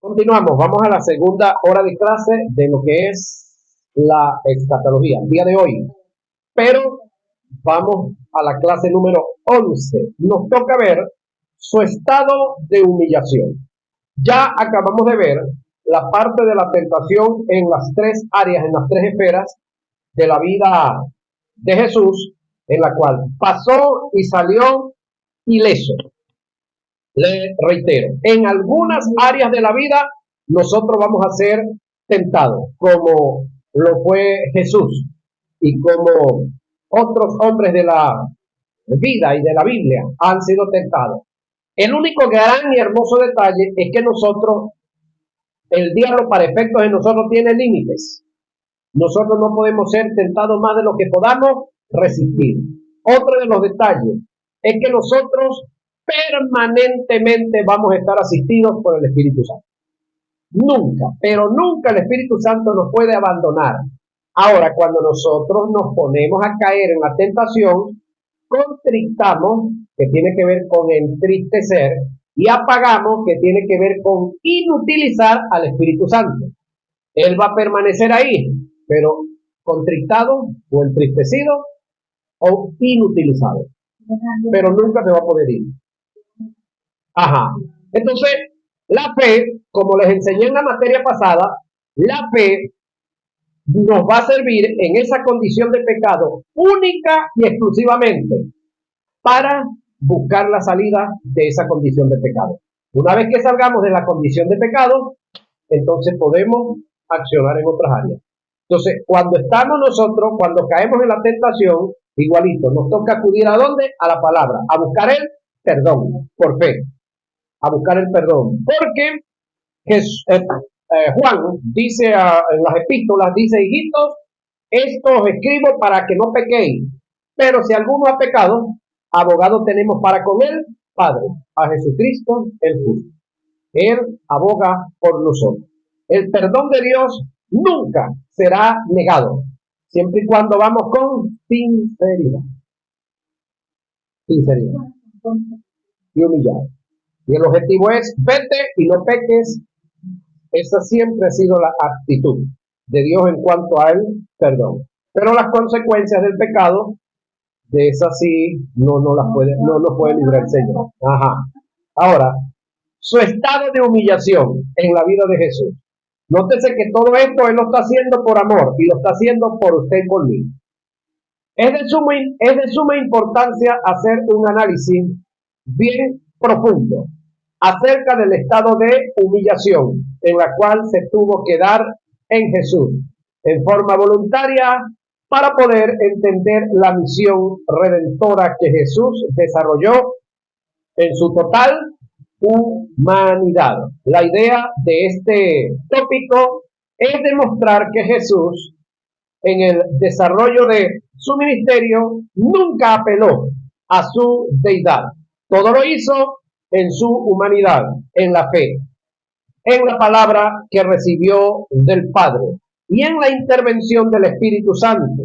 Continuamos, vamos a la segunda hora de clase de lo que es la escatología, el día de hoy. Pero vamos a la clase número 11. Nos toca ver su estado de humillación. Ya acabamos de ver la parte de la tentación en las tres áreas, en las tres esferas de la vida de Jesús, en la cual pasó y salió ileso. Le reitero, en algunas áreas de la vida nosotros vamos a ser tentados, como lo fue Jesús y como otros hombres de la vida y de la Biblia han sido tentados. El único gran y hermoso detalle es que nosotros, el diablo para efectos de nosotros tiene límites. Nosotros no podemos ser tentados más de lo que podamos resistir. Otro de los detalles es que nosotros permanentemente vamos a estar asistidos por el Espíritu Santo. Nunca, pero nunca el Espíritu Santo nos puede abandonar. Ahora, cuando nosotros nos ponemos a caer en la tentación, contristamos, que tiene que ver con entristecer, y apagamos, que tiene que ver con inutilizar al Espíritu Santo. Él va a permanecer ahí, pero contristado o entristecido o inutilizado. Pero nunca se va a poder ir. Ajá. Entonces, la fe, como les enseñé en la materia pasada, la fe nos va a servir en esa condición de pecado única y exclusivamente para buscar la salida de esa condición de pecado. Una vez que salgamos de la condición de pecado, entonces podemos accionar en otras áreas. Entonces, cuando estamos nosotros, cuando caemos en la tentación, igualito, nos toca acudir ¿a dónde? A la palabra, a buscar el perdón, por fe, a buscar el perdón. Porque Juan dice en las epístolas, dice, hijitos, esto os escribo para que no pequéis, pero si alguno ha pecado, abogado tenemos para con él, Padre, a Jesucristo el justo. Él aboga por nosotros. El perdón de Dios nunca será negado, siempre y cuando vamos con sinceridad. Sinceridad. Y humillado. Y el objetivo es, vete y no peques. Esa siempre ha sido la actitud de Dios en cuanto al perdón. Pero las consecuencias del pecado, de esas sí, no nos puede librar el Señor. Ajá. Ahora, su estado de humillación en la vida de Jesús. Nótese que todo esto Él lo está haciendo por amor y lo está haciendo por usted y por mí. Es de suma importancia hacer un análisis bien profundo acerca del estado de humillación en la cual se tuvo que dar en Jesús en forma voluntaria para poder entender la misión redentora que Jesús desarrolló en su total humanidad. La idea de este tópico es demostrar que Jesús, en el desarrollo de su ministerio, nunca apeló a su deidad. Todo lo hizo en su humanidad, en la fe, en la palabra que recibió del Padre y en la intervención del Espíritu Santo.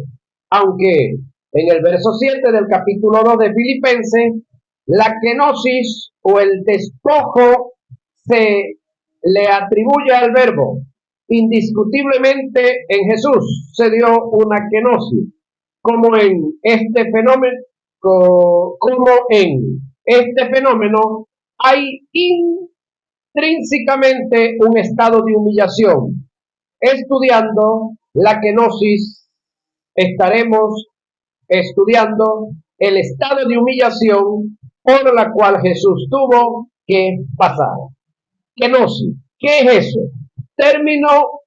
Aunque en el verso 7 del capítulo 2 de Filipenses, la kenosis o el despojo se le atribuye al verbo. Indiscutiblemente en Jesús se dio una kenosis, como en este fenómeno hay intrínsecamente un estado de humillación. Estudiando la kenosis, estaremos estudiando el estado de humillación por la cual Jesús tuvo que pasar. Kenosis, ¿qué es eso? Término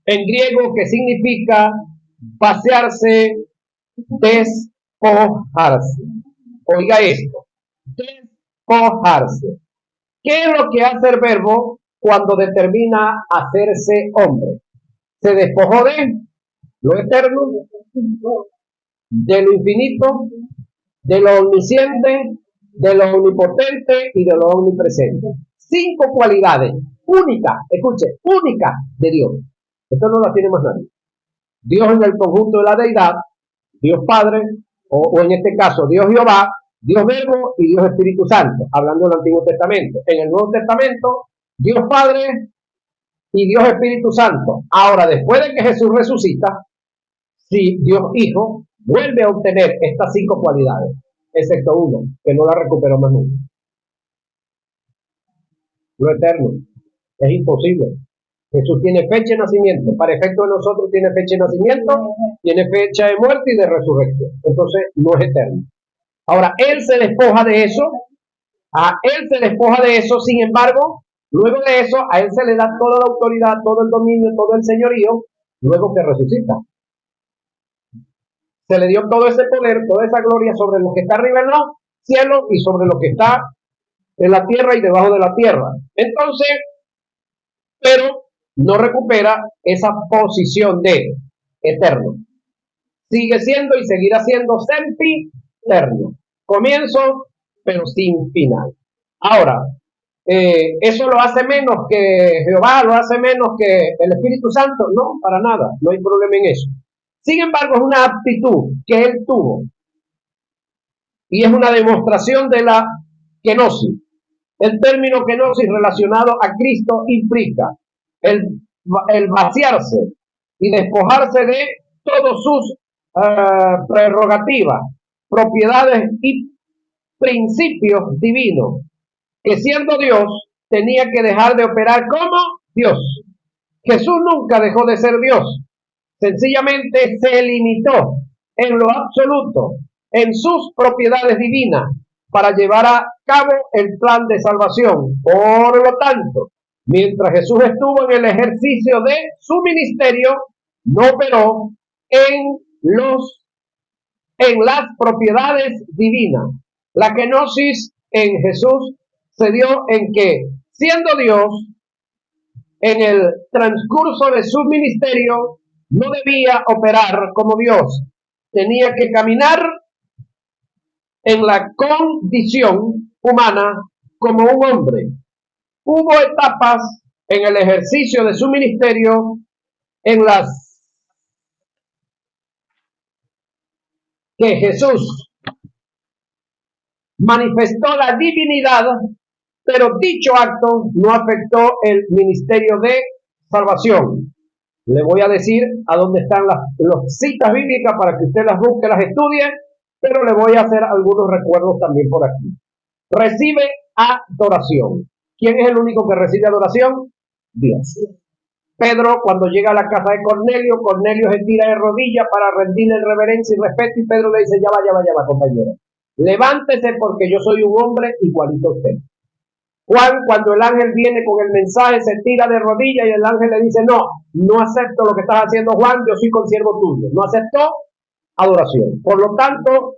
en griego que significa vaciarse, despojarse. Oiga esto, despojarse. ¿Qué es lo que hace el verbo cuando determina hacerse hombre? Se despojó de lo eterno, de lo infinito, de lo omnisciente, de lo omnipotente y de lo omnipresente. 5 cualidades únicas, escuche, únicas de Dios. Esto no la tiene más nadie. Dios en el conjunto de la deidad, Dios Padre, o en este caso Dios Jehová, Dios Verbo y Dios Espíritu Santo, hablando del Antiguo Testamento. En el Nuevo Testamento, Dios Padre y Dios Espíritu Santo. Ahora, después de que Jesús resucita, si Dios Hijo vuelve a obtener estas 5 cualidades, excepto una, que no la recuperó más nunca. Lo eterno. Es imposible. Jesús tiene fecha de nacimiento. Para efecto de nosotros tiene fecha de nacimiento, tiene fecha de muerte y de resurrección. Entonces no es eterno. Ahora, Él se despoja de eso. A Él se despoja de eso. Sin embargo, luego de eso, a Él se le da toda la autoridad, todo el dominio, todo el señorío, luego que resucita. Se le dio todo ese poder, toda esa gloria sobre lo que está arriba en los cielos y sobre lo que está en la tierra y debajo de la tierra. Entonces, pero no recupera esa posición de eterno. Sigue siendo y seguirá siendo sempiterno. Comienzo, pero sin final. Ahora, ¿eso lo hace menos que Jehová? ¿Lo hace menos que el Espíritu Santo? No, para nada. No hay problema en eso. Sin embargo, es una aptitud que él tuvo. Y es una demostración de la kenosis. El término kenosis relacionado a Cristo implica el vaciarse y despojarse de todos sus prerrogativas, propiedades y principios divinos, que siendo Dios tenía que dejar de operar como Dios. Jesús nunca dejó de ser Dios, sencillamente se limitó en lo absoluto en sus propiedades divinas para llevar a cabo el plan de salvación. Por lo tanto, mientras Jesús estuvo en el ejercicio de su ministerio, no operó en las propiedades divinas. La kenosis en Jesús se dio en que, siendo Dios, en el transcurso de su ministerio, no debía operar como Dios. Tenía que caminar en la condición humana como un hombre. Hubo etapas en el ejercicio de su ministerio en las que Jesús manifestó la divinidad, pero dicho acto no afectó el ministerio de salvación. Le voy a decir a dónde están las citas bíblicas para que usted las busque, las estudie, pero le voy a hacer algunos recuerdos también por aquí. Recibe adoración. ¿Quién es el único que recibe adoración? Dios. Pedro, cuando llega a la casa de Cornelio, Cornelio se tira de rodillas para rendirle reverencia y respeto, y Pedro le dice, ya va, compañero. Levántese porque yo soy un hombre igualito a usted. Juan, cuando el ángel viene con el mensaje, se tira de rodillas y el ángel le dice, no acepto lo que estás haciendo, Juan, yo soy consiervo tuyo. No aceptó adoración. Por lo tanto,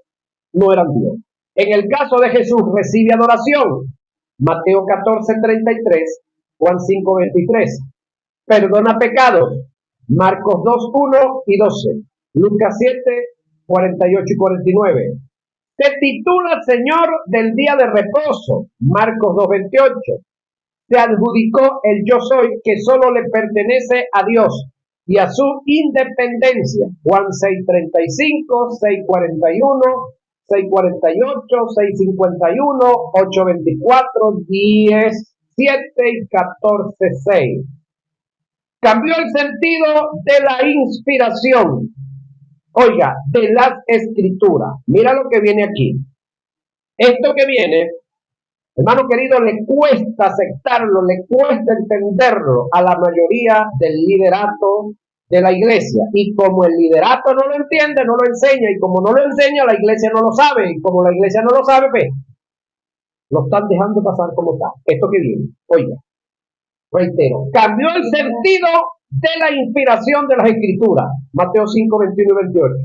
no eran Dios. En el caso de Jesús, recibe adoración. Mateo 14:33, Juan 5:23. Perdona pecados. Marcos 2:1 y 12. Lucas 7:48 y 49. Se titula Señor del día de reposo, Marcos 2:28. Se adjudicó el yo soy que solo le pertenece a Dios y a su independencia, Juan 6:35, 6:41, 6:48, 6:51, 8:24, 10:7 y 14:6. Cambió el sentido de la inspiración. Oiga, de las escrituras. Mira lo que viene aquí. Esto que viene, hermano querido, le cuesta aceptarlo, le cuesta entenderlo a la mayoría del liderato de la iglesia. Y como el liderato no lo entiende, no lo enseña. Y como no lo enseña, la iglesia no lo sabe. Y como la iglesia no lo sabe, pues, lo están dejando pasar como está. Esto que viene, oiga, reitero, cambió el sentido de la inspiración de las escrituras. Mateo 5:21 y 28.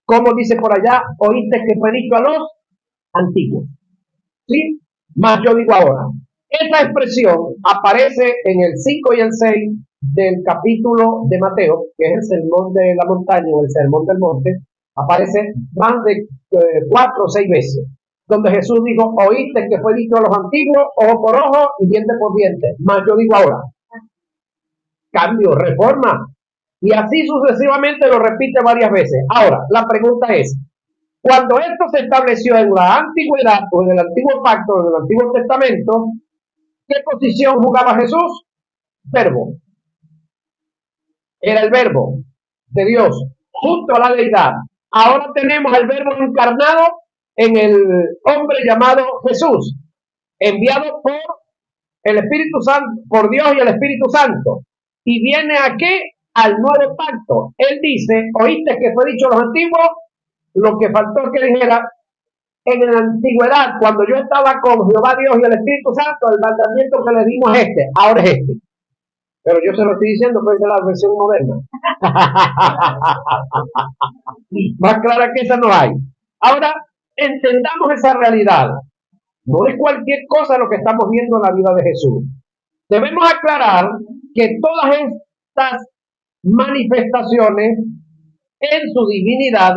Como dice por allá, oíste que predico a los antiguos. ¿Sí? Más yo digo ahora. Esa expresión aparece en el 5 y el 6 del capítulo de Mateo, que es el sermón de la montaña o el sermón del monte. Aparece más de 4 o 6 veces, donde Jesús dijo, oíste que fue dicho a los antiguos, ojo por ojo y diente por diente. Más yo digo ahora. Cambio, reforma. Y así sucesivamente lo repite varias veces. Ahora, la pregunta es, cuando esto se estableció en la antigüedad o en el antiguo pacto, en el antiguo testamento, ¿Qué posición jugaba Jesús? Verbo. Era el verbo de Dios junto a la deidad. Ahora tenemos el verbo encarnado en el hombre llamado Jesús, enviado por el Espíritu Santo, por Dios y el Espíritu Santo. Y viene aquí al nuevo pacto. Él dice, oíste que fue dicho a los antiguos, lo que faltó que dijera, en la antigüedad, cuando yo estaba con Jehová Dios y el Espíritu Santo, el mandamiento que le dimos es este, ahora es este. Pero yo se lo estoy diciendo, pues es la versión moderna. Más clara que esa no hay. Ahora, entendamos esa realidad. No es cualquier cosa lo que estamos viendo en la vida de Jesús. Debemos aclarar que todas estas manifestaciones en su divinidad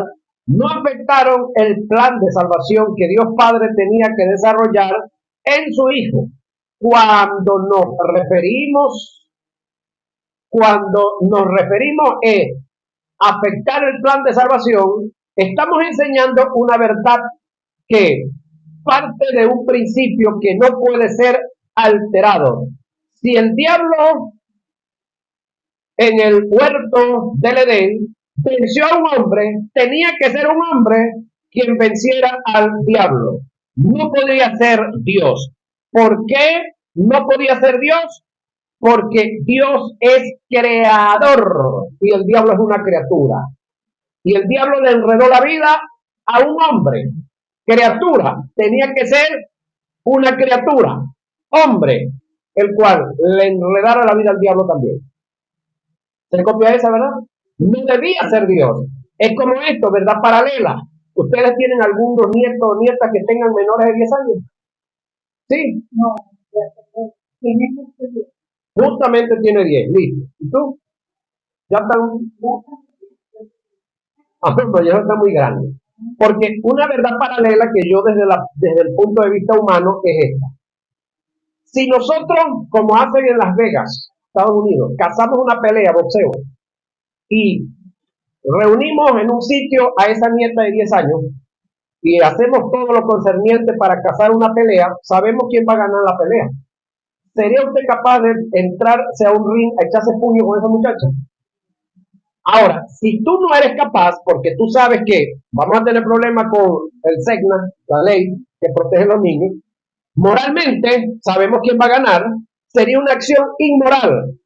no afectaron el plan de salvación que Dios Padre tenía que desarrollar en su Hijo. Cuando nos referimos a afectar el plan de salvación, estamos enseñando una verdad que parte de un principio que no puede ser alterado. Si el diablo en el huerto del Edén venció a un hombre, tenía que ser un hombre quien venciera al diablo. No podía ser Dios. ¿Por qué no podía ser Dios? Porque Dios es creador y el diablo es una criatura. Y el diablo le enredó la vida a un hombre. Criatura. Tenía que ser una criatura. Hombre. El cual le enredara la vida al diablo también. ¿Se copia esa, verdad? No debía ser Dios. Es como esto, verdad paralela. ¿Ustedes tienen algunos nietos o nietas que tengan menores de 10 años? ¿Sí? No. Justamente tiene 10, listo. ¿Y tú? Ya están. Pues ya está muy grande. Porque una verdad paralela que yo desde el punto de vista humano es esta. Si nosotros, como hacen en Las Vegas, Estados Unidos, cazamos una pelea, boxeo, y reunimos en un sitio a esa nieta de 10 años y hacemos todo lo concerniente para cazar una pelea, sabemos quién va a ganar la pelea. ¿Sería usted capaz de entrarse a un ring a echarse puño con esa muchacha? Ahora, si tú no eres capaz, porque tú sabes que vamos a tener problemas con el SEGNA, la ley que protege a los niños, moralmente sabemos quién va a ganar, sería una acción inmoral.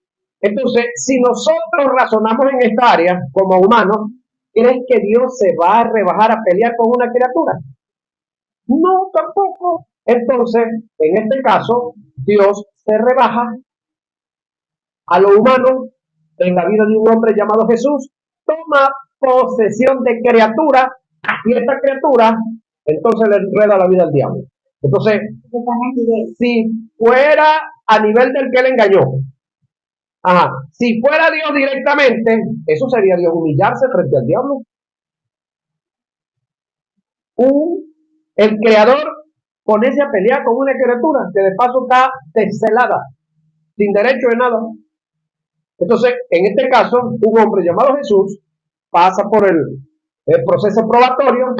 Entonces, si nosotros razonamos en esta área como humanos, ¿crees que Dios se va a rebajar a pelear con una criatura? No, tampoco. Entonces, en este caso, Dios se rebaja a lo humano en la vida de un hombre llamado Jesús, toma posesión de criatura, y esta criatura entonces le enreda la vida al diablo. Entonces, si fuera a nivel del que le engañó, si fuera Dios directamente, eso sería Dios humillarse frente al diablo. El creador ponerse a pelear con una criatura que de paso está descelada, sin derecho de nada. Entonces, en este caso, un hombre llamado Jesús pasa por el proceso probatorio,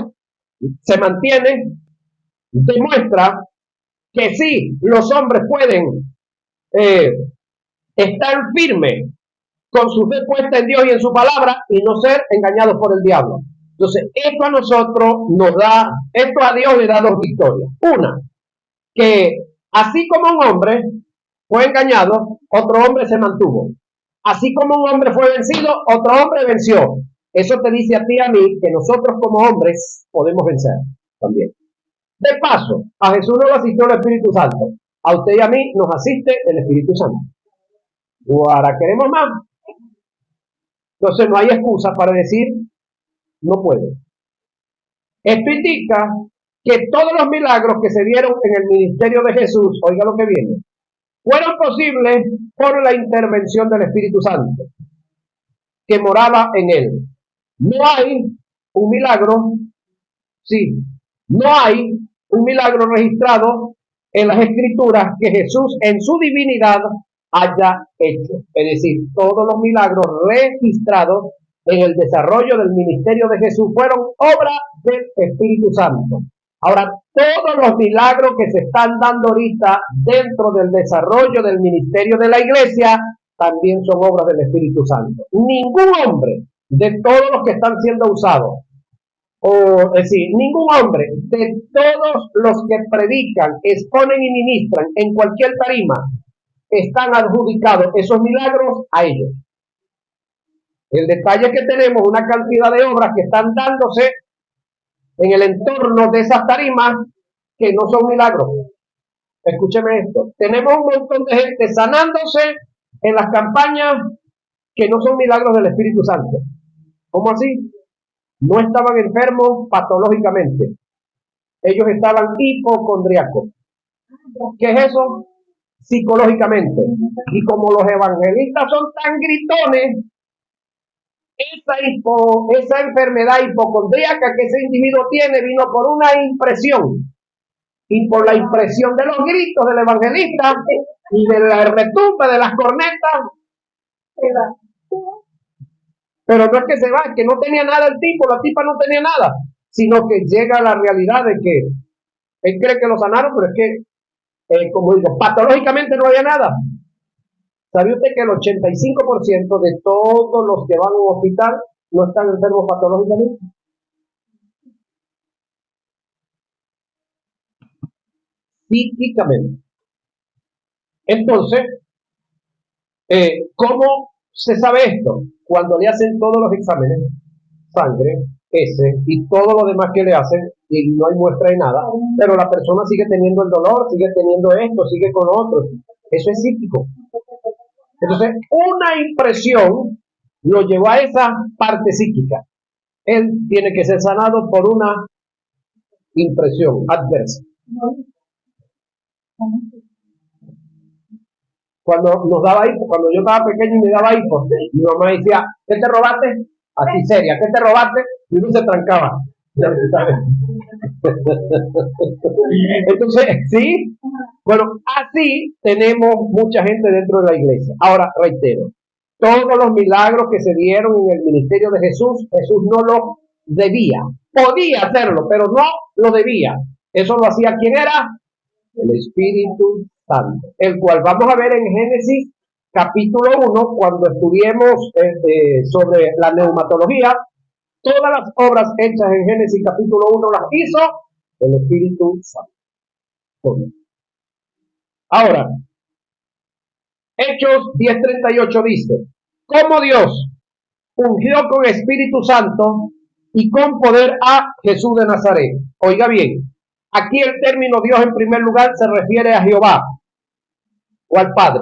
se mantiene, demuestra que sí, los hombres pueden estar firmes con su fe puesta en Dios y en su palabra y no ser engañados por el diablo. Entonces, esto a nosotros esto a Dios le da dos victorias. Una, que así como un hombre fue engañado, otro hombre se mantuvo. Así como un hombre fue vencido, otro hombre venció. Eso te dice a ti y a mí que nosotros como hombres podemos vencer también. De paso, a Jesús no lo asistió el Espíritu Santo. A usted y a mí nos asiste el Espíritu Santo. Ahora queremos más. Entonces no hay excusa para decir no puedo. Esto indica que todos los milagros que se dieron en el ministerio de Jesús, oiga lo que viene, fueron posibles por la intervención del Espíritu Santo que moraba en él. No hay un milagro, no hay un milagro registrado en las Escrituras que Jesús en su divinidad haya hecho. Es decir, todos los milagros registrados en el desarrollo del ministerio de Jesús fueron obra del Espíritu Santo. Ahora, todos los milagros que se están dando ahorita dentro del desarrollo del ministerio de la iglesia también son obras del Espíritu Santo. Ningún hombre de todos los que están siendo usados, o es decir, ningún hombre de todos los que predican, exponen y ministran en cualquier tarima, están adjudicados esos milagros a ellos. El detalle es que tenemos una cantidad de obras que están dándose en el entorno de esas tarimas que no son milagros. Escúcheme esto. Tenemos un montón de gente sanándose en las campañas que no son milagros del Espíritu Santo. ¿Cómo así? No estaban enfermos patológicamente. Ellos estaban hipocondriacos. ¿Qué es eso? Psicológicamente. Y como los evangelistas son tan gritones, esa enfermedad hipocondríaca que ese individuo tiene vino por una impresión. Y por la impresión de los gritos del evangelista y de la retumba de las cornetas. Pero no es que se va, es que no tenía nada el tipo, la tipa no tenía nada, sino que llega a la realidad de que él cree que lo sanaron, pero es que, como digo, patológicamente no había nada. ¿Sabe usted que el 85% de todos los que van a un hospital no están enfermos patológicamente? Psíquicamente. Entonces, ¿cómo se sabe esto? Cuando le hacen todos los exámenes, sangre, y todo lo demás que le hacen, y no hay muestra de nada, pero la persona sigue teniendo el dolor, sigue teniendo esto, sigue con otro. Eso es psíquico. Entonces, una impresión lo llevó a esa parte psíquica. Él tiene que ser sanado por una impresión adversa. Cuando nos daba hipo, cuando yo estaba pequeño y me daba hipo, mi mamá decía, ¿qué te robaste? Así seria, ¿qué te robaste? Y uno se trancaba. Entonces, sí, bueno, así tenemos mucha gente dentro de la iglesia. Ahora, reitero, todos los milagros que se dieron en el ministerio de Jesús, Jesús no lo debía. Podía hacerlo, pero no lo debía. Eso lo hacía, ¿quién era? El Espíritu Santo, el cual vamos a ver en Génesis capítulo 1, cuando estudiemos sobre la neumatología. Todas las obras hechas en Génesis capítulo 1 las hizo el Espíritu Santo. Ahora, Hechos 10:38 dice, como Dios ungió con Espíritu Santo y con poder a Jesús de Nazaret. Oiga bien, aquí el término Dios en primer lugar se refiere a Jehová o al Padre.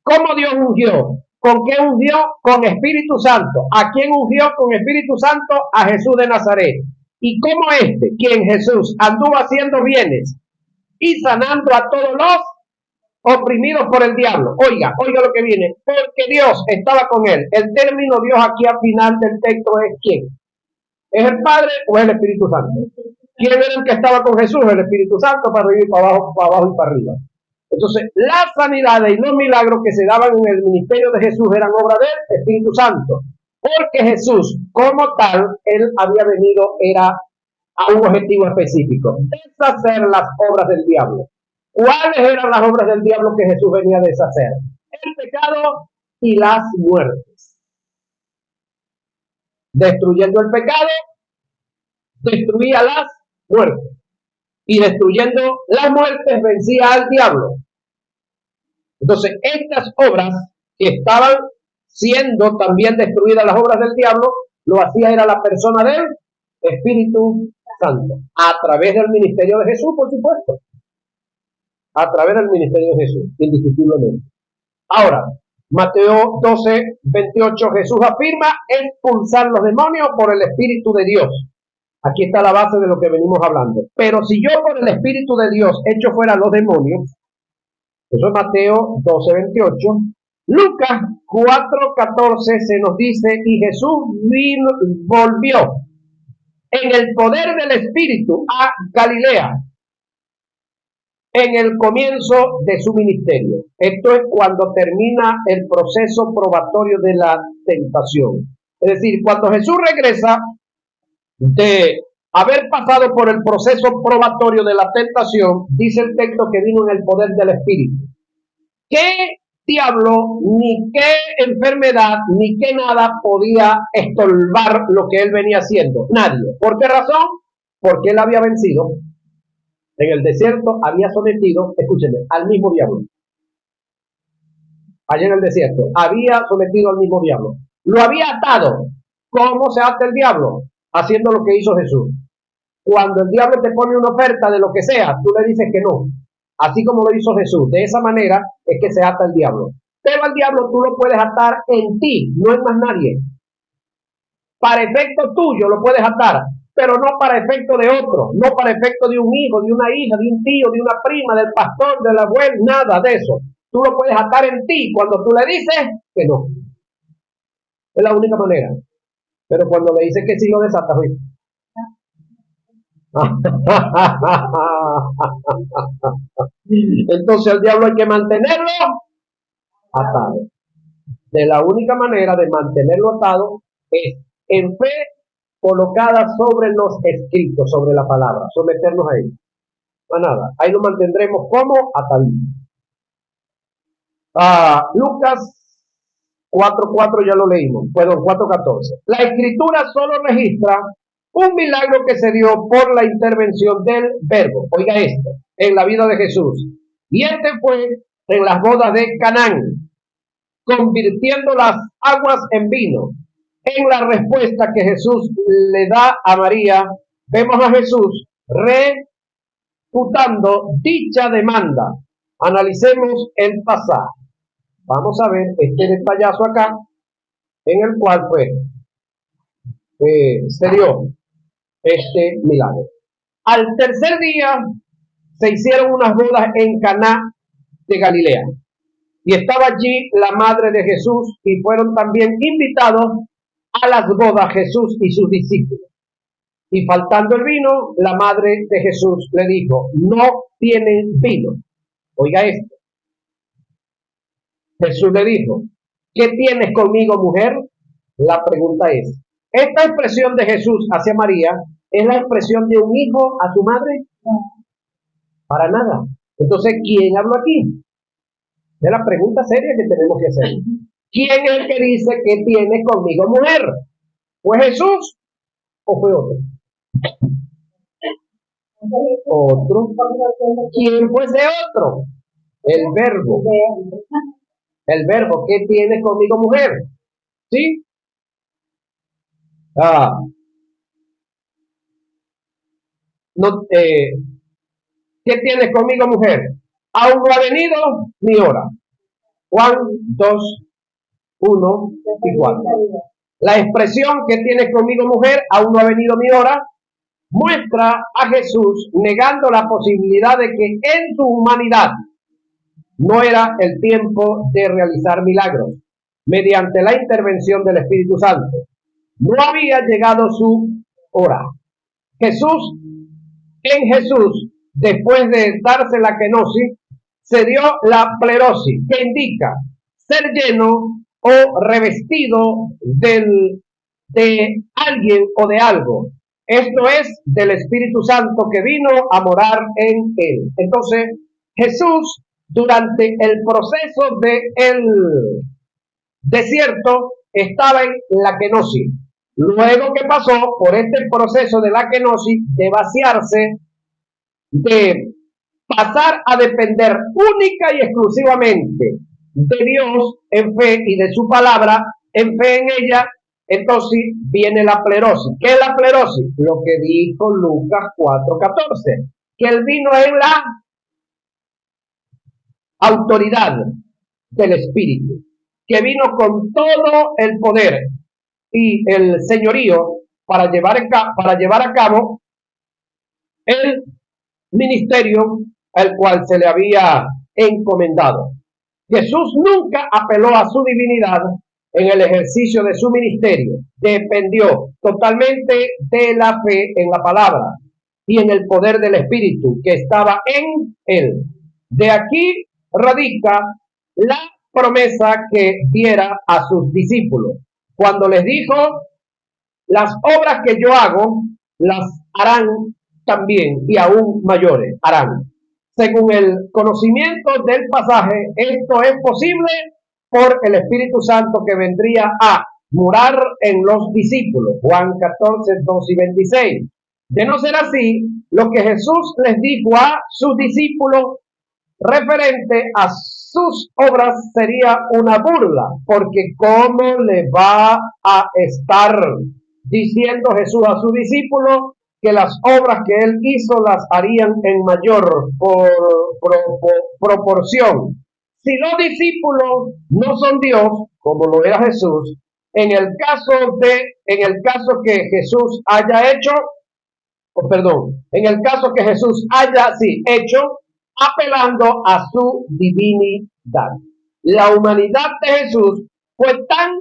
¿Cómo Dios ungió? ¿Con qué ungió? Con Espíritu Santo. ¿A quién ungió con Espíritu Santo? A Jesús de Nazaret. ¿Y cómo quien Jesús anduvo haciendo bienes y sanando a todos los oprimidos por el diablo? Oiga lo que viene. Porque Dios estaba con él. El término Dios aquí al final del texto es ¿quién? ¿Es el Padre o es el Espíritu Santo? ¿Quién era el que estaba con Jesús? El Espíritu Santo, para arriba y para abajo y para arriba. Entonces, las sanidades y los milagros que se daban en el ministerio de Jesús eran obra del Espíritu Santo. Porque Jesús, como tal, él había venido, era a un objetivo específico: deshacer las obras del diablo. ¿Cuáles eran las obras del diablo que Jesús venía a deshacer? El pecado y las muertes. Destruyendo el pecado, destruía las muertes. Y destruyendo las muertes vencía al diablo. Entonces, estas obras que estaban siendo también destruidas, las obras del diablo, lo hacía era la persona del Espíritu Santo, a través del ministerio de Jesús, por supuesto. A través del ministerio de Jesús, indiscutiblemente. Ahora, Mateo 12:28, Jesús afirma expulsar los demonios por el Espíritu de Dios. Aquí está la base de lo que venimos hablando. Pero si yo por el Espíritu de Dios echo fuera los demonios, eso es Mateo 12:28. Lucas 4:14 se nos dice, y Jesús volvió en el poder del Espíritu a Galilea en el comienzo de su ministerio. Esto es cuando termina el proceso probatorio de la tentación. Es decir, cuando Jesús regresa de haber pasado por el proceso probatorio de la tentación, dice el texto que vino en el poder del Espíritu. ¿Qué diablo, ni qué enfermedad, ni qué nada podía estorbar lo que él venía haciendo? Nadie. ¿Por qué razón? Porque él había vencido. En el desierto había sometido, escúchenme, al mismo diablo. Allá en el desierto, había sometido al mismo diablo. Lo había atado. ¿Cómo se ata el diablo? Haciendo lo que hizo Jesús. Cuando el diablo te pone una oferta de lo que sea, tú le dices que no. Así como lo hizo Jesús. De esa manera es que se ata el diablo. Pero al diablo tú lo puedes atar en ti, no en más nadie. Para efecto tuyo lo puedes atar, pero no para efecto de otro, no para efecto de un hijo, de una hija, de un tío, de una prima, del pastor, del abuelo, nada de eso. Tú lo puedes atar en ti cuando tú le dices que no. Es la única manera. Pero cuando le dices que sí, lo desatas, ¿sí? Entonces el diablo hay que mantenerlo atado. De la única manera de mantenerlo atado es en fe colocada sobre los escritos, sobre la palabra, someternos a él. No nada, ahí lo mantendremos como atadito. Lucas 4:4 ya lo leímos, perdón, 4:14. La escritura solo registra un milagro que se dio por la intervención del verbo, oiga esto, en la vida de Jesús. Y este fue en las bodas de Canaán, convirtiendo las aguas en vino. En la respuesta que Jesús le da a María, vemos a Jesús refutando dicha demanda. Analicemos el pasaje. Vamos a ver este detallazo acá, en el cual se dio este milagro. Al tercer día se hicieron unas bodas en Caná de Galilea. Y estaba allí la madre de Jesús y fueron también invitados a las bodas Jesús y sus discípulos. Y faltando el vino, la madre de Jesús le dijo, no tienen vino. Oiga esto. Jesús le dijo, ¿qué tienes conmigo, mujer? La pregunta es, ¿esta expresión de Jesús hacia María es la expresión de un hijo a su madre? Para nada. Entonces, ¿quién habló aquí? Es la pregunta seria que tenemos que hacer. ¿Quién es el que dice que tienes conmigo, mujer? ¿Fue Jesús o fue otro? Otro. ¿Quién fue ese otro? El verbo. El verbo. ¿Qué tienes conmigo, mujer? ¿Sí? No, ¿qué tienes conmigo, mujer? Aún no ha venido mi hora. Juan 2, 1 y 4. La expresión ¿que tienes conmigo, mujer? Aún no ha venido mi hora, muestra a Jesús negando la posibilidad de que en su humanidad no era el tiempo de realizar milagros mediante la intervención del Espíritu Santo. No había llegado su hora. En Jesús, después de darse la kenosis, se dio la plerosis, que indica ser lleno o revestido de alguien o de algo. Esto es del Espíritu Santo que vino a morar en él. Entonces, Jesús, durante el proceso del desierto, estaba en la kenosis. Luego que pasó por este proceso de la kenosis, de vaciarse, de pasar a depender única y exclusivamente de Dios en fe y de su palabra, en fe en ella, entonces viene la plerosis. ¿Qué es la plerosis? Lo que dijo Lucas 4:14, que él vino en la autoridad del Espíritu, que vino con todo el poder y el señorío para llevar a cabo el ministerio al cual se le había encomendado. Jesús nunca apeló a su divinidad en el ejercicio de su ministerio. Dependió totalmente de la fe en la palabra y en el poder del Espíritu que estaba en él. De aquí radica la promesa que diera a sus discípulos. Cuando les dijo, las obras que yo hago, las harán también, y aún mayores harán. Según el conocimiento del pasaje, esto es posible por el Espíritu Santo que vendría a morar en los discípulos. Juan 14, 2 y 26. De no ser así, lo que Jesús les dijo a sus discípulos referente a sus obras sería una burla, porque ¿cómo le va a estar diciendo Jesús a sus discípulos que las obras que él hizo las harían en mayor proporción? Si los discípulos no son Dios, como lo era Jesús, en el caso que Jesús haya hecho, en el caso que Jesús haya hecho, apelando a su divinidad. La humanidad de Jesús fue tan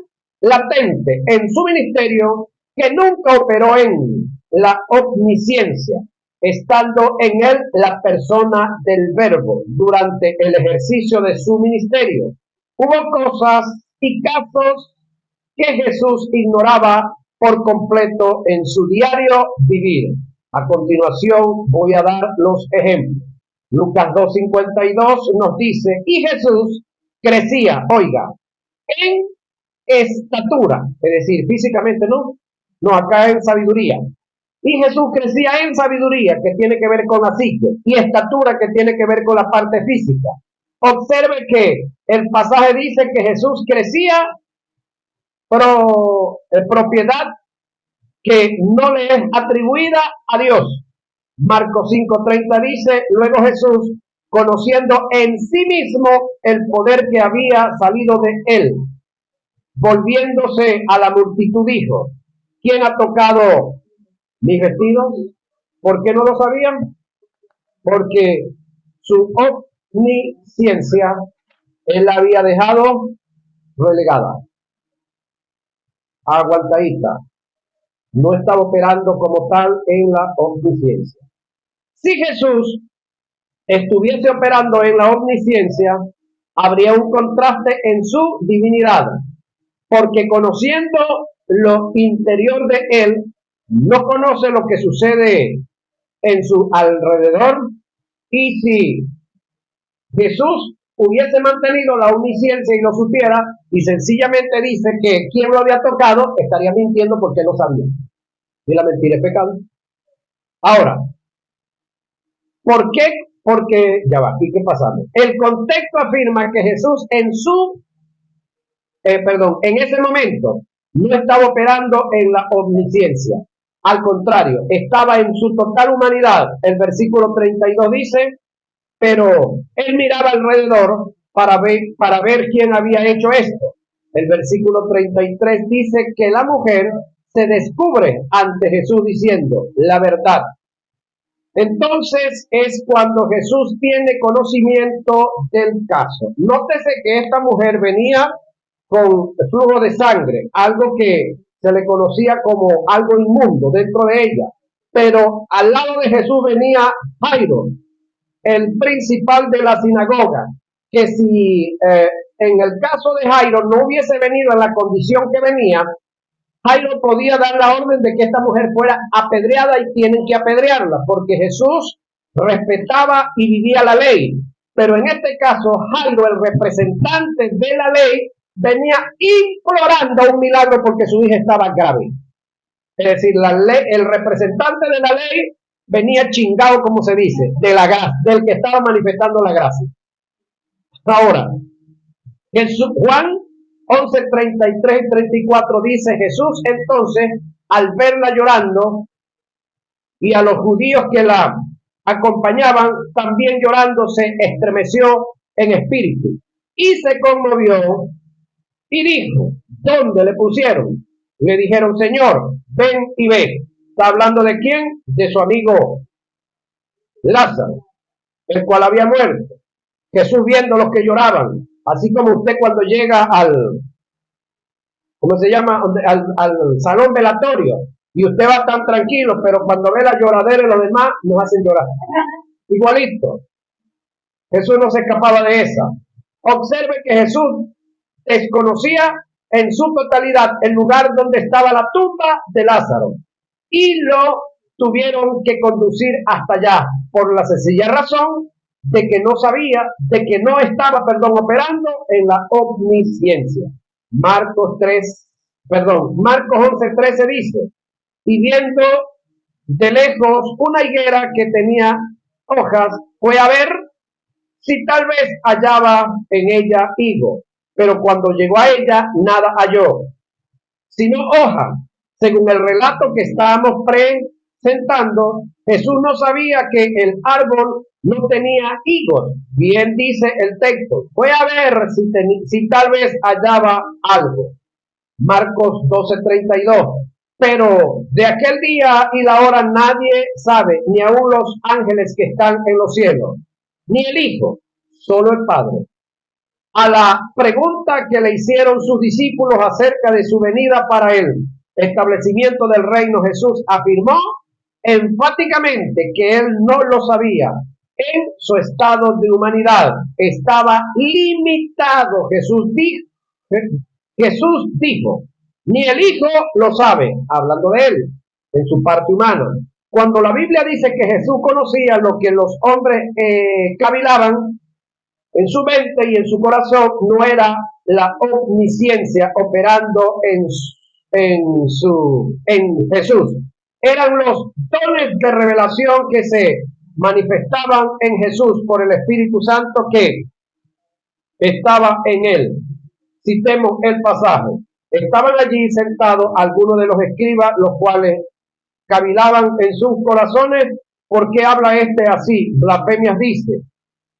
latente en su ministerio que nunca operó en la omnisciencia, estando en él la persona del Verbo durante el ejercicio de su ministerio. Hubo cosas y casos que Jesús ignoraba por completo en su diario vivir. A continuación voy a dar los ejemplos. Lucas 2:52 nos dice, y Jesús crecía, oiga, en estatura, es decir, físicamente no, acá en sabiduría. Y Jesús crecía en sabiduría, que tiene que ver con la psique, y estatura, que tiene que ver con la parte física. Observe que el pasaje dice que Jesús crecía propiedad que no le es atribuida a Dios. Marcos 5:30 dice, luego Jesús, conociendo en sí mismo el poder que había salido de él, volviéndose a la multitud dijo, ¿quién ha tocado mis vestidos? ¿Por qué no lo sabían? Porque su omnisciencia él la había dejado relegada, aguantadita. No estaba operando como tal en la omnisciencia. Si Jesús estuviese operando en la omnisciencia, habría un contraste en su divinidad, porque conociendo lo interior de él, no conoce lo que sucede en su alrededor. Y si Jesús hubiese mantenido la omnisciencia y lo supiera, y sencillamente dice que quien lo había tocado, estaría mintiendo porque no sabía. Y la mentira es pecado. Ahora, ¿por qué? Porque, ya va, ¿y qué pasa? El contexto afirma que Jesús en ese momento no estaba operando en la omnisciencia. Al contrario, estaba en su total humanidad. El versículo 32 dice, pero él miraba alrededor para ver quién había hecho esto. El versículo 33 dice que la mujer se descubre ante Jesús diciendo la verdad. Entonces es cuando Jesús tiene conocimiento del caso. Nótese que esta mujer venía con flujo de sangre, algo que se le conocía como algo inmundo dentro de ella. Pero al lado de Jesús venía Jairo, el principal de la sinagoga, que si en el caso de Jairo no hubiese venido en la condición que venía, Jairo podía dar la orden de que esta mujer fuera apedreada y tienen que apedrearla, porque Jesús respetaba y vivía la ley. Pero en este caso, Jairo, el representante de la ley, venía implorando un milagro porque su hija estaba grave. Es decir, el representante de la ley venía chingado, como se dice, de la gracia, del que estaba manifestando la gracia. Ahora, Juan 11, 33 y 34 dice, Jesús entonces, al verla llorando, y a los judíos que la acompañaban, también llorando, se estremeció en espíritu, y se conmovió, y dijo, ¿dónde le pusieron? Le dijeron, Señor, ven y ve. ¿Está hablando de quién? De su amigo Lázaro, el cual había muerto. Jesús viendo los que lloraban, así como usted cuando llega ¿cómo se llama? Al salón velatorio, y usted va tan tranquilo, pero cuando ve la lloradera y los demás, nos hacen llorar. Igualito. Jesús no se escapaba de esa. Observe que Jesús desconocía en su totalidad el lugar donde estaba la tumba de Lázaro, y lo tuvieron que conducir hasta allá por la sencilla razón de que no sabía, de que no estaba, operando en la omnisciencia. Marcos 11:13 dice, y viendo de lejos una higuera que tenía hojas, fue a ver si tal vez hallaba en ella higo, pero cuando llegó a ella, nada halló, sino hoja. Según el relato que estábamos presentando, Jesús no sabía que el árbol no tenía higos. Bien dice el texto, fue a ver si tal vez hallaba algo. Marcos 12:32. Pero de aquel día y la hora nadie sabe, ni aun los ángeles que están en los cielos, ni el Hijo, solo el Padre. A la pregunta que le hicieron sus discípulos acerca de su venida para el establecimiento del reino, Jesús afirmó enfáticamente que él no lo sabía. En su estado de humanidad estaba limitado. Jesús dijo, ni el Hijo lo sabe, hablando de él, en su parte humana. Cuando la Biblia dice que Jesús conocía lo que los hombres cavilaban en su mente y en su corazón, no era la omnisciencia operando en Jesús. Eran los dones de revelación que se manifestaban en Jesús por el Espíritu Santo que estaba en él. Citemos el pasaje. Estaban allí sentados algunos de los escribas, los cuales cavilaban en sus corazones. ¿Por qué habla este así? Blasfemias dice.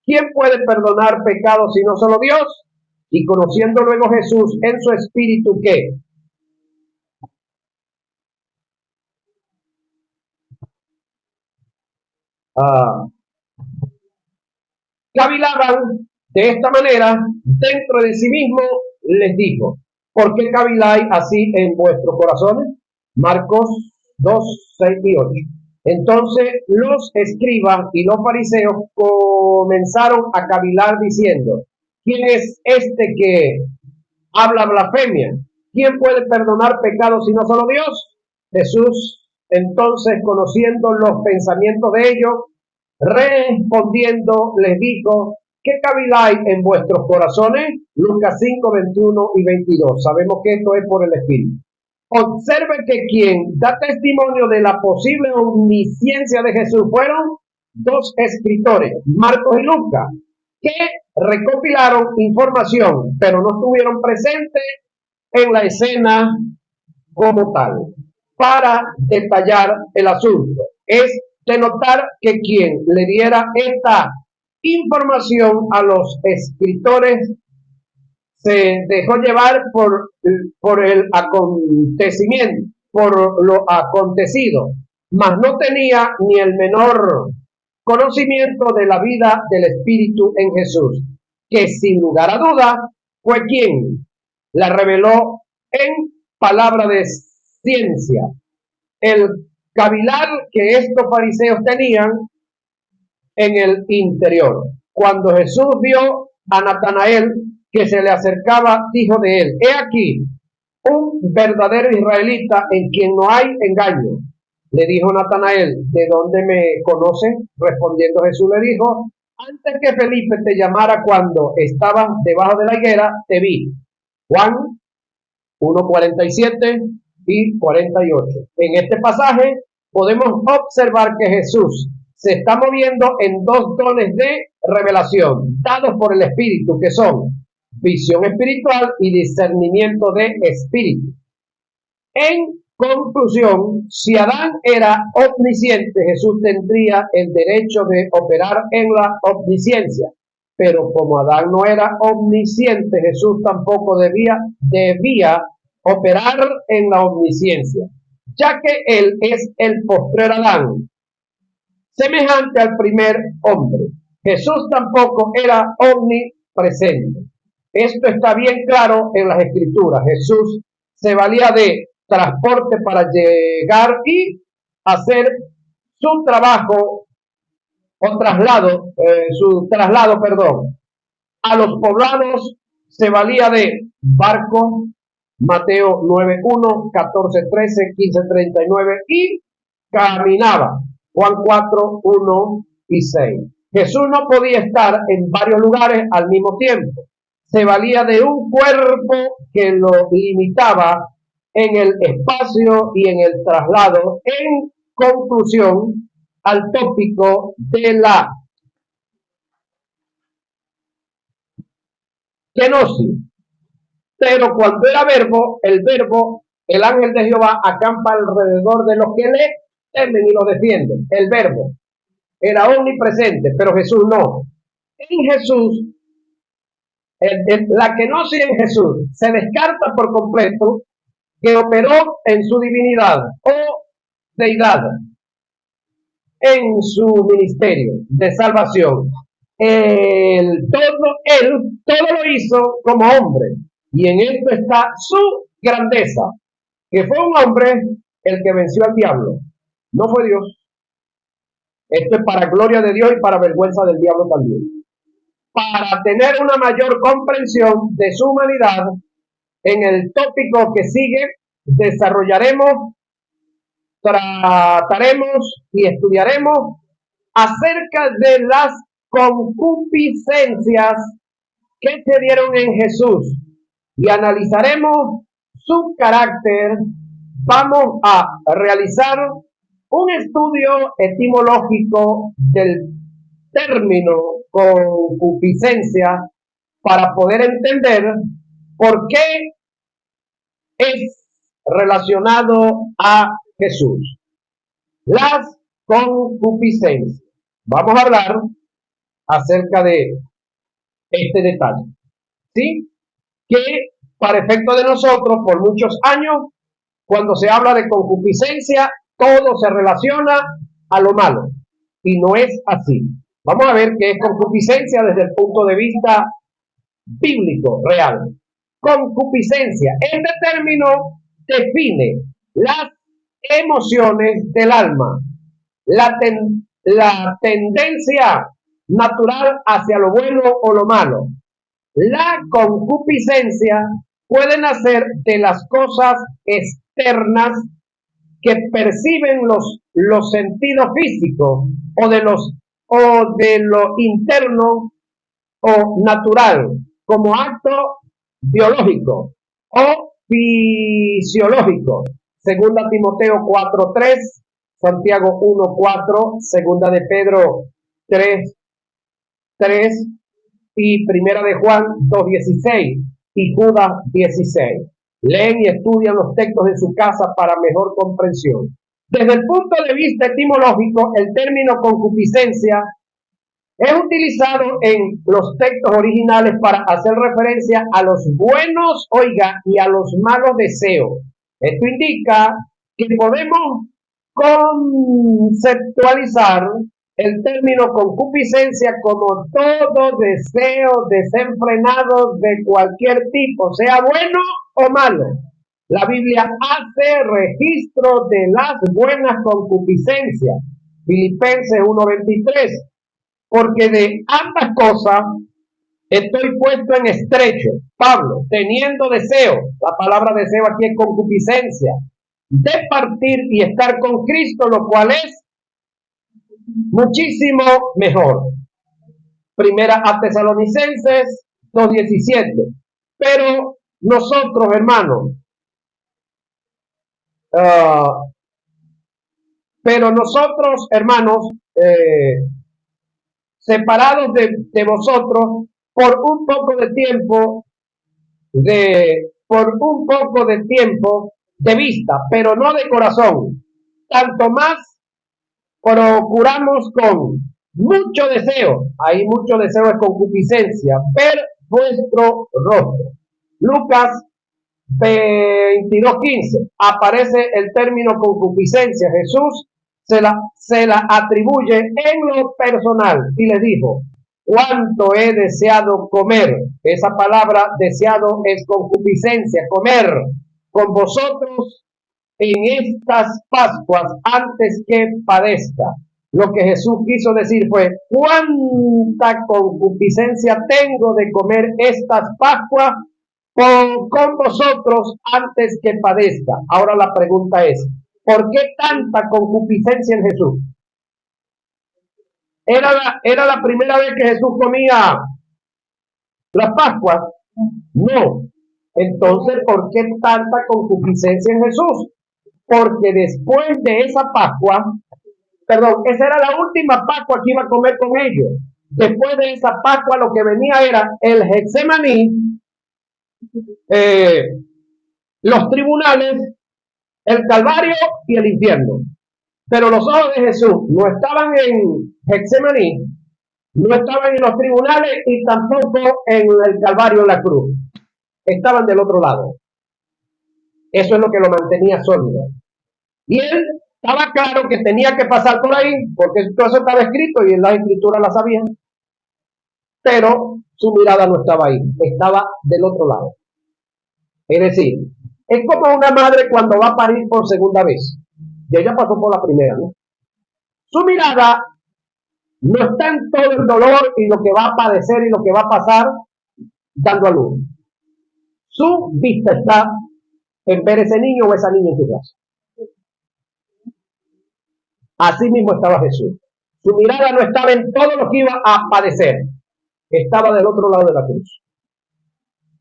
¿Quién puede perdonar pecados sino solo Dios? Y conociendo luego Jesús en su espíritu que cavilaban de esta manera dentro de sí mismo, les dijo, ¿por qué caviláis así en vuestros corazones? Marcos 2:6-8. Entonces los escribas y los fariseos comenzaron a cavilar diciendo, ¿quién es este que habla blasfemia? ¿Quién puede perdonar pecados sino solo Dios? Jesús, entonces, conociendo los pensamientos de ellos, respondiendo, les dijo, ¿qué caviláis en vuestros corazones? Lucas 5:21-22. Sabemos que esto es por el Espíritu. Observe que quien da testimonio de la posible omnisciencia de Jesús fueron dos escritores, Marcos y Lucas, que recopilaron información, pero no estuvieron presentes en la escena como tal, para detallar el asunto. Es de notar que quien le diera esta información a los escritores se dejó llevar por el acontecimiento, por lo acontecido, mas no tenía ni el menor conocimiento de la vida del Espíritu en Jesús, que sin lugar a duda fue quien la reveló en palabra de ciencia. El cavilar que estos fariseos tenían en el interior. Cuando Jesús vio a Natanael que se le acercaba, dijo de él, he aquí un verdadero israelita en quien no hay engaño. Le dijo Natanael, ¿de dónde me conoces? Respondiendo Jesús le dijo, antes que Felipe te llamara cuando estabas debajo de la higuera, te vi. Juan 1:47 y 48. En este pasaje podemos observar que Jesús se está moviendo en dos dones de revelación, dados por el Espíritu, que son visión espiritual y discernimiento de espíritu. En conclusión, si Adán era omnisciente, Jesús tendría el derecho de operar en la omnisciencia. Pero como Adán no era omnisciente, Jesús tampoco debía operar en la omnisciencia, ya que él es el postrer Adán, semejante al primer hombre. Jesús tampoco era omnipresente. Esto está bien claro en las Escrituras. Jesús se valía de transporte para llegar y hacer su trabajo o traslado, a los poblados. Se valía de barco, Mateo 9:1, 14:13, 15:39 y caminaba. Juan 4, 1 y 6. Jesús no podía estar en varios lugares al mismo tiempo. Se valía de un cuerpo que lo limitaba en el espacio y en el traslado. En conclusión, al tópico de la kenosis. Pero cuando era verbo, el ángel de Jehová acampa alrededor de los que le temen y lo defienden. El verbo era omnipresente, pero Jesús no. En Jesús, la kenosis en Jesús se descarta por completo que operó en su divinidad o deidad, en su ministerio de salvación. Él todo lo hizo como hombre, y en esto está su grandeza, que fue un hombre el que venció al diablo, no fue Dios. Esto es para gloria de Dios y para vergüenza del diablo también. Para tener una mayor comprensión de su humanidad, en el tópico que sigue desarrollaremos, trataremos y estudiaremos acerca de las concupiscencias que se dieron en Jesús y analizaremos su carácter. Vamos a realizar un estudio etimológico del término concupiscencia para poder entender por qué es relacionado a Jesús. Las concupiscencias. Vamos a hablar acerca de este detalle, ¿sí? Que para efecto de nosotros, por muchos años, cuando se habla de concupiscencia, todo se relaciona a lo malo, y no es así. Vamos a ver qué es concupiscencia desde el punto de vista bíblico, real. Concupiscencia. Este término define las emociones del alma, la tendencia natural hacia lo bueno o lo malo. La concupiscencia puede nacer de las cosas externas que perciben los sentidos físicos o de lo interno o natural como acto biológico o fisiológico. Segunda Timoteo 4:3, Santiago 1:4, segunda de Pedro 3:3 y primera de Juan 2:16 y Judas 16. Leen y estudian los textos en su casa para mejor comprensión. Desde el punto de vista etimológico, el término concupiscencia es utilizado en los textos originales para hacer referencia a los buenos, y a los malos deseos. Esto indica que podemos conceptualizar el término concupiscencia como todo deseo desenfrenado de cualquier tipo, sea bueno o malo. La Biblia hace registro de las buenas concupiscencias. Filipenses 1:23. Porque de ambas cosas estoy puesto en estrecho. Pablo, teniendo deseo, la palabra deseo aquí es concupiscencia, de partir y estar con Cristo, lo cual es muchísimo mejor. Primera a Tesalonicenses 2:17. Pero nosotros, hermanos, separados de vosotros por un poco de tiempo de vista, pero no de corazón. Tanto más procuramos con mucho deseo, ahí mucho deseo es concupiscencia, ver vuestro rostro. Lucas 22:15 aparece el término concupiscencia. Jesús se la atribuye en lo personal y le dijo: cuánto he deseado comer. Esa palabra deseado es concupiscencia, comer con vosotros en estas Pascuas antes que padezca. Lo que Jesús quiso decir fue: cuánta concupiscencia tengo de comer estas Pascuas con vosotros antes que padezca. Ahora la pregunta es: ¿Por qué tanta concupiscencia en Jesús? ¿Era la primera vez que Jesús comía la Pascua? No. Entonces, ¿por qué tanta concupiscencia en Jesús? Porque después de esa Pascua, perdón, esa era la última Pascua que iba a comer con ellos. Después de esa Pascua lo que venía era el Getsemaní, los tribunales, el Calvario y el infierno. Pero los ojos de Jesús no estaban en Getsemaní, no estaban en los tribunales y tampoco en el Calvario, en la cruz. Estaban del otro lado. Eso es lo que lo mantenía sólido. Y él estaba claro que tenía que pasar por ahí, porque todo eso estaba escrito y en la escritura la sabían. Pero su mirada no estaba ahí, estaba del otro lado. Es decir, es como una madre cuando va a parir por segunda vez. Y ella pasó por la primera, ¿no? Su mirada no está en todo el dolor y lo que va a padecer y lo que va a pasar dando a luz. Su vista está en ver ese niño o esa niña en su casa. Así mismo estaba Jesús. Su mirada no estaba en todo lo que iba a padecer. Estaba del otro lado de la cruz.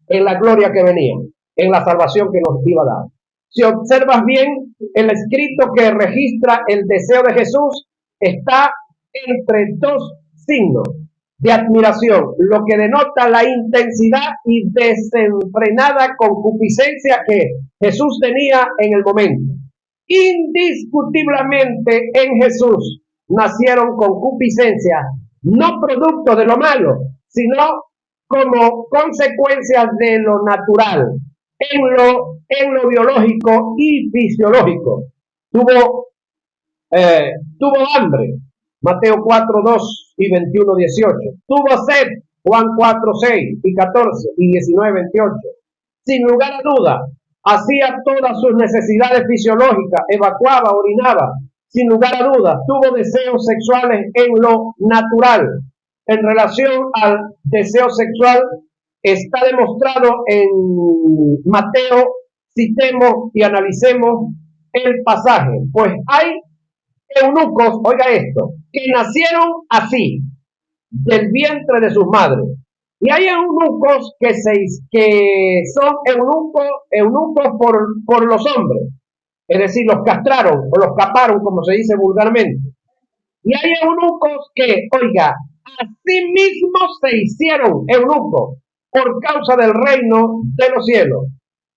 En la gloria que venía. En la salvación que nos iba a dar. Si observas bien, el escrito que registra el deseo de Jesús está entre dos signos de admiración, lo que denota la intensidad y desenfrenada concupiscencia que Jesús tenía en el momento. Indiscutiblemente en Jesús nacieron concupiscencias, no producto de lo malo, sino como consecuencias de lo natural, en lo biológico y fisiológico. Tuvo hambre, Mateo 4, 2 y 21, 18. Tuvo sed, Juan 4, 6 y 14 y 19, 28. Sin lugar a duda, hacía todas sus necesidades fisiológicas, evacuaba, orinaba. Sin lugar a dudas, tuvo deseos sexuales en lo natural. En relación al deseo sexual, está demostrado en Mateo. Citemos y analicemos el pasaje. Pues hay eunucos, oiga esto, que nacieron así, del vientre de sus madres. Y hay eunucos que son eunucos por los hombres. Es decir, los castraron o los caparon, como se dice vulgarmente. Y hay eunucos que, oiga, así mismo se hicieron eunucos por causa del reino de los cielos.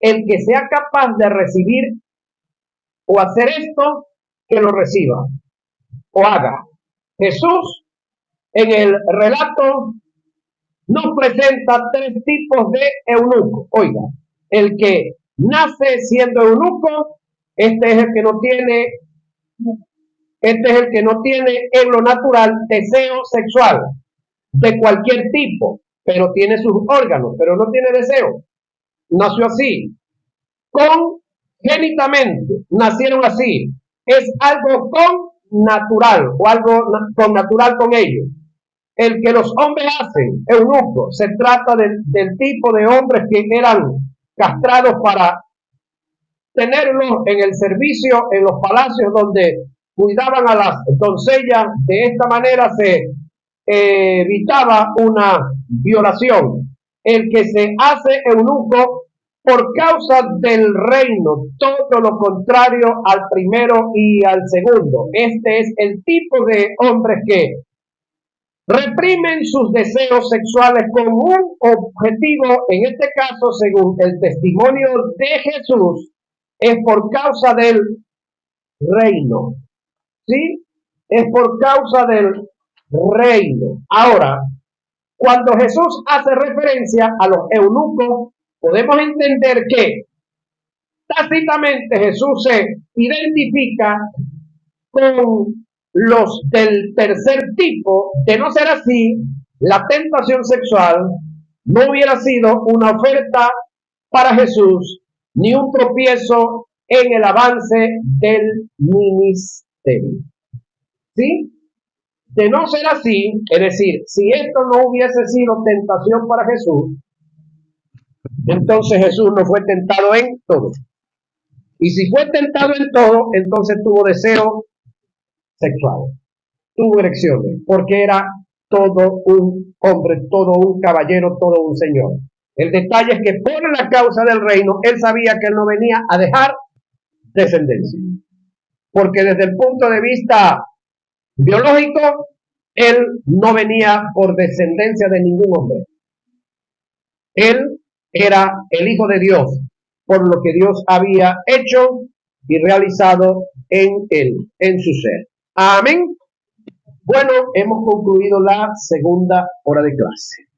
El que sea capaz de recibir o hacer esto, que lo reciba o haga. Jesús en el relato nos presenta tres tipos de eunucos. Oiga, el que nace siendo eunuco, este es el que no tiene en lo natural deseo sexual de cualquier tipo, pero tiene sus órganos, pero no tiene deseo. Nació así. Congénitamente, nacieron así. Es algo natural o algo con natural con ellos. El que los hombres hacen, eunuco, se trata del tipo de hombres que eran castrados para tenerlos en el servicio, en los palacios donde cuidaban a las doncellas. De esta manera se evitaba una violación. El que se hace eunuco por causa del reino, todo lo contrario al primero y al segundo. Este es el tipo de hombres que reprimen sus deseos sexuales con un objetivo, en este caso, según el testimonio de Jesús, es por causa del reino. ¿Sí? Es por causa del reino. Ahora, cuando Jesús hace referencia a los eunucos, podemos entender que tácitamente Jesús se identifica con los del tercer tipo. De no ser así, la tentación sexual no hubiera sido una oferta para Jesús, ni un tropiezo en el avance del ministerio. ¿Sí? De no ser así, es decir, si esto no hubiese sido tentación para Jesús, entonces Jesús no fue tentado en todo. Y si fue tentado en todo, entonces tuvo deseo sexual, tuvo erecciones, porque era todo un hombre, todo un caballero, todo un señor. El detalle es que por la causa del reino, él sabía que él no venía a dejar descendencia. Porque desde el punto de vista biológico, él no venía por descendencia de ningún hombre. Él era el Hijo de Dios, por lo que Dios había hecho y realizado en él, en su ser. Amén. Bueno, hemos concluido la segunda hora de clase.